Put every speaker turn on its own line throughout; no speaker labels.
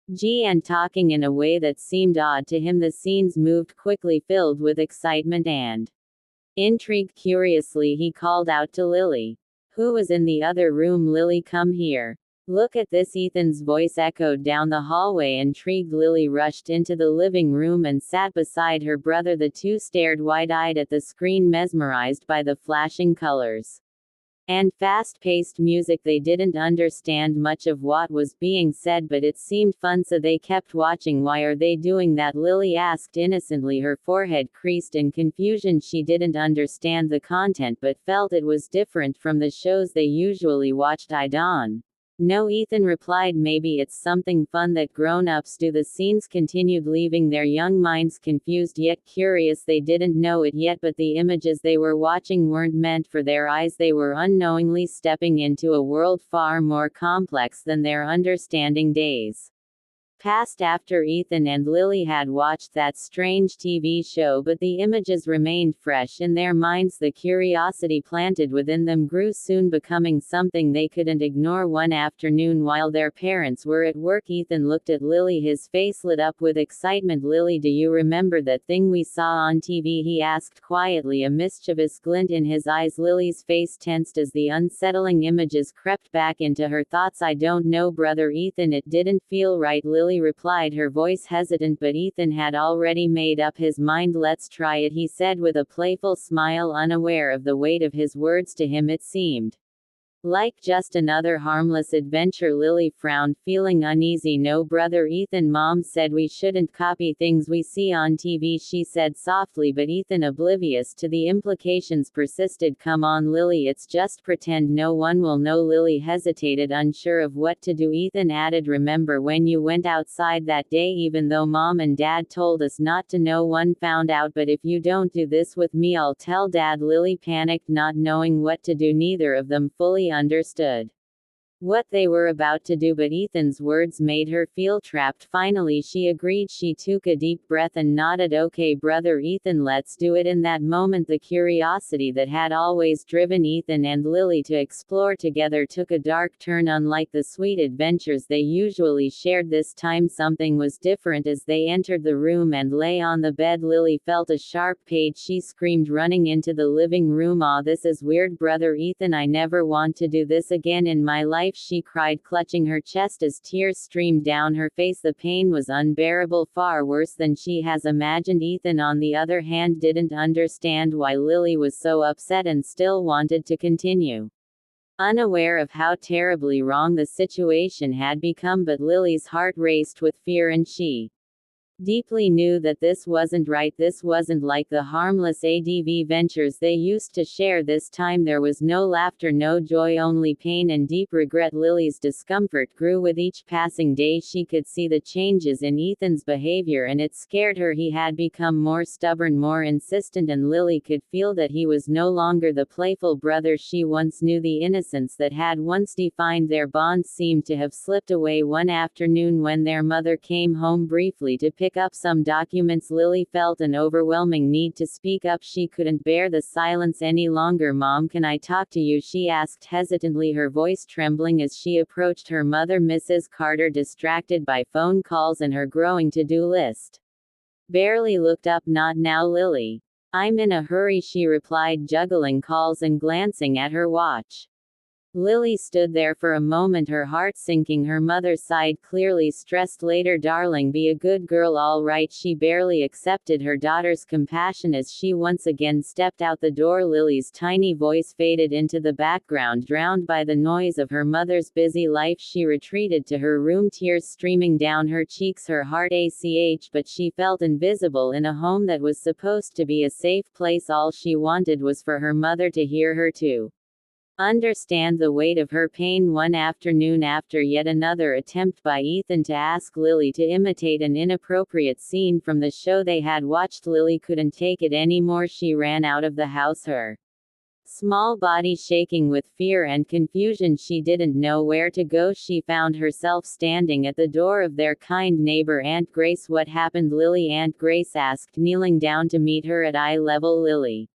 and talking in a way that seemed odd to him. The scenes moved quickly, filled with excitement and intrigue. Curiously, he called out to Lily, who was in the other room. Lily, come here. Look at this. Ethan's voice echoed down the hallway. Intrigued, Lily rushed into the living room and sat beside her brother. The two stared wide-eyed at the screen, mesmerized by the flashing colors and fast-paced music. They didn't understand much of what was being said, but it seemed fun, so they kept watching. Why are they doing that? Lily asked innocently, her forehead creased in confusion. She didn't understand the content but felt it was different from the shows they usually watched. I don't know, Ethan replied. Maybe it's something fun that grown-ups do. The scenes continued, leaving their young minds confused yet curious. They didn't know it yet, but the images they were watching weren't meant for their eyes. They were unknowingly stepping into a world far more complex than their understanding. Days passed after Ethan and Lily had watched that strange TV show, but the images remained fresh in their minds. The curiosity planted within them grew, soon becoming something they couldn't ignore. One afternoon, while their parents were at work, Ethan looked at Lily. His face lit up with excitement. Lily, do you remember that thing we saw on TV? He asked quietly, a mischievous glint in his eyes. Lily's face tensed as the unsettling images crept back into her thoughts. I don't know, brother Ethan, it didn't feel right. Lily replied, her voice hesitant, but Ethan had already made up his mind. Let's try it, he said with a playful smile, unaware of the weight of his words. To him it seemed like just another harmless adventure. Lily frowned, feeling uneasy. No, brother Ethan, Mom said we shouldn't copy things we see on TV, she said softly, but Ethan, oblivious to the implications, persisted. Come on, Lily, it's just pretend. No one will know. Lily hesitated, unsure of what to do. Ethan added, remember when you went outside that day? Even though Mom and Dad told us not to, no one found out. But if you don't do this with me, I'll tell Dad. Lily panicked, not knowing what to do. Neither of them fully understood what they were about to do, but Ethan's words made her feel trapped. Finally she agreed. She took a deep breath and nodded. Okay, brother Ethan, let's do it. In that moment, the curiosity that had always driven Ethan and Lily to explore together took a dark turn. Unlike the sweet adventures they usually shared, this time something was different. As they entered the room and lay on the bed, Lily felt a sharp pain. She screamed, running into the living room. Ah, this is weird, brother Ethan, I never want to do this again in my life, she cried, clutching her chest as tears streamed down her face. The pain was unbearable, far worse than she has imagined. Ethan, on the other hand, didn't understand why Lily was so upset and still wanted to continue. Unaware of how terribly wrong the situation had become, but Lily's heart raced with fear, and she deeply knew that this wasn't right. This wasn't like the harmless ADV ventures they used to share. This time there was no laughter, no joy, only pain and deep regret. Lily's discomfort grew with each passing day. She could see the changes in Ethan's behavior, and it scared her. He had become more stubborn, more insistent, and Lily could feel that he was no longer the playful brother she once knew. The innocence that had once defined their bond seemed to have slipped away. One afternoon, when their mother came home briefly to pick up some documents, Lily felt an overwhelming need to speak up. She couldn't bear the silence any longer. Mom, can I talk to you? She asked hesitantly, her voice trembling as she approached her mother. Mrs. Carter, distracted by phone calls and her growing to-do list, barely looked up. Not now, Lily. I'm in a hurry, she replied, juggling calls and glancing at her watch. Lily stood there for a moment, her heart sinking. Her mother sighed, clearly stressed. Later, darling, be a good girl. All right. She barely accepted her daughter's compassion as she once again stepped out the door. Lily's tiny voice faded into the background, drowned by the noise of her mother's busy life. She retreated to her room, tears streaming down her cheeks, her heart ach, but she felt invisible in a home that was supposed to be a safe place. All she wanted was for her mother to hear her, to understand the weight of her pain. One afternoon, after yet another attempt by Ethan to ask Lily to imitate an inappropriate scene from the show they had watched, Lily couldn't take it anymore. She ran out of the house, her small body shaking with fear and confusion. She didn't know where to go. She found herself standing at the door of their kind neighbor, Aunt Grace. What happened, Lily? Aunt Grace asked, kneeling down to meet her at eye level. Lily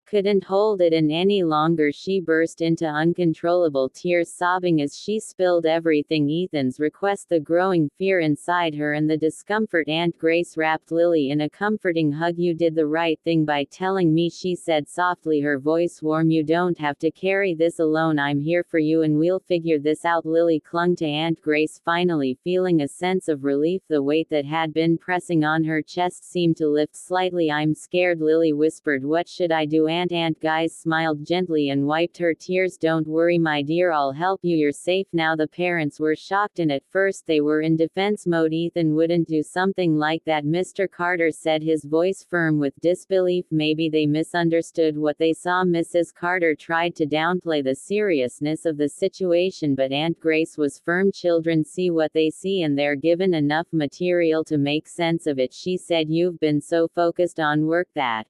couldn't hold it in any longer. She burst into uncontrollable tears, sobbing as she spilled everything: Ethan's request, the growing fear inside her, and the discomfort. Aunt Grace wrapped Lily in a comforting hug. "You did the right thing by telling me," she said softly, her voice warm. "You don't have to carry this alone. I'm here for you and we'll figure this out." Lily clung to Aunt Grace, finally feeling a sense of relief. The weight that had been pressing on her chest seemed to lift slightly. "I'm scared," Lily whispered. "What should I do?" Aunt Guys smiled gently and wiped her tears. "Don't worry, my dear, I'll help you. You're safe now." The parents were shocked and at first they were in defense mode. "Ethan wouldn't do something like that," Mr. Carter said, his voice firm with disbelief. "Maybe they misunderstood what they saw." Mrs. Carter tried to downplay the seriousness of the situation, but Aunt Grace was firm. "Children see what they see and they're given enough material to make sense of it," she said. "You've been so focused on work that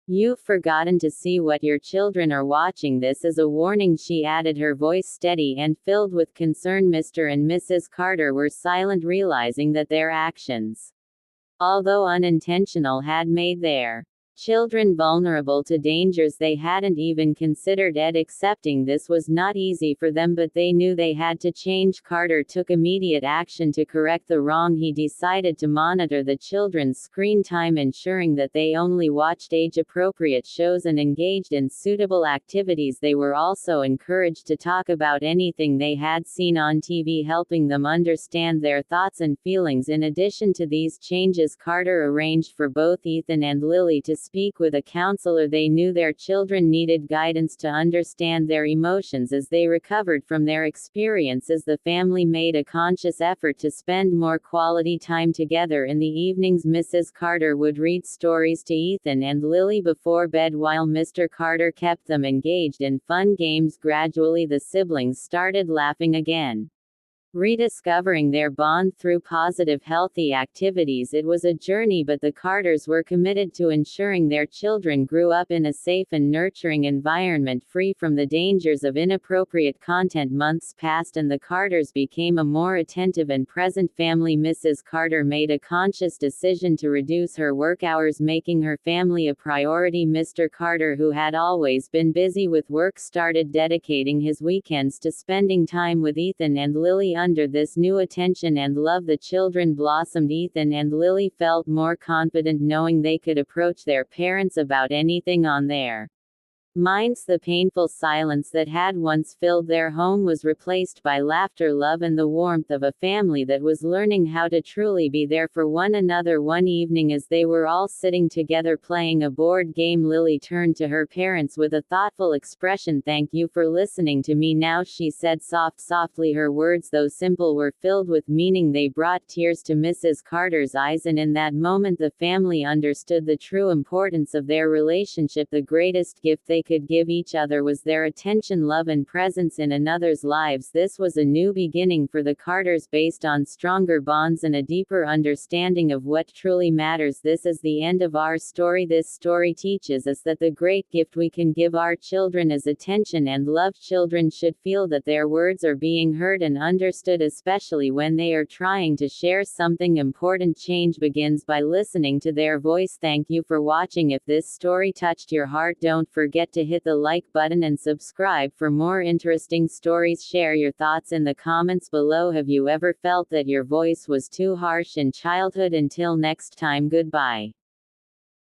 you've forgotten to see what your children are watching. This is a warning," she added, her voice steady and filled with concern. Mr. and Mrs. Carter were silent, realizing that their actions, although unintentional, had made their children vulnerable to dangers they hadn't even considered. Accepting this was not easy for them, but they knew they had to change. Carter took immediate action to correct the wrong. He decided to monitor the children's screen time, ensuring that they only watched age-appropriate shows and engaged in suitable activities. They were also encouraged to talk about anything they had seen on TV, helping them understand their thoughts and feelings. In addition to these changes, Carter arranged for both Ethan and Lily to speak with a counselor. They knew their children needed guidance to understand their emotions as they recovered from their experiences. The family made a conscious effort to spend more quality time together. In the evenings, Mrs. Carter would read stories to Ethan and Lily before bed, while Mr. Carter kept them engaged in fun games. Gradually, the siblings started laughing again, rediscovering their bond through positive, healthy activities. It was a journey, but the Carters were committed to ensuring their children grew up in a safe and nurturing environment, free from the dangers of inappropriate content. Months passed and the Carters became a more attentive and present family. Mrs. Carter made a conscious decision to reduce her work hours, making her family a priority. Mr. Carter, who had always been busy with work, started dedicating his weekends to spending time with Ethan and Lily. Under this new attention and love, the children blossomed. Ethan and Lily felt more confident, knowing they could approach their parents about anything on their minds. The painful silence that had once filled their home was replaced by laughter, love, and the warmth of a family that was learning how to truly be there for one another. One evening, as they were all sitting together playing a board game, Lily turned to her parents with a thoughtful expression. "Thank you for listening to me now," she said softly. Her words, though simple, were filled with meaning. They brought tears to Mrs. Carter's eyes, and in that moment the family understood the true importance of their relationship. The greatest gift they could give each other was their attention, love, and presence in another's lives. This was a new beginning for the Carters, based on stronger bonds and a deeper understanding of what truly matters. This is the end of our story. This story teaches us that the great gift we can give our children is attention and love. Children should feel that their words are being heard and understood, especially when they are trying to share something important. Change begins by listening to their voice. Thank you for watching. If this story touched your heart, don't forget to hit the like button and subscribe for more interesting stories. Share your thoughts in the comments below. Have you ever felt that your voice was too harsh in childhood? Until next time, goodbye.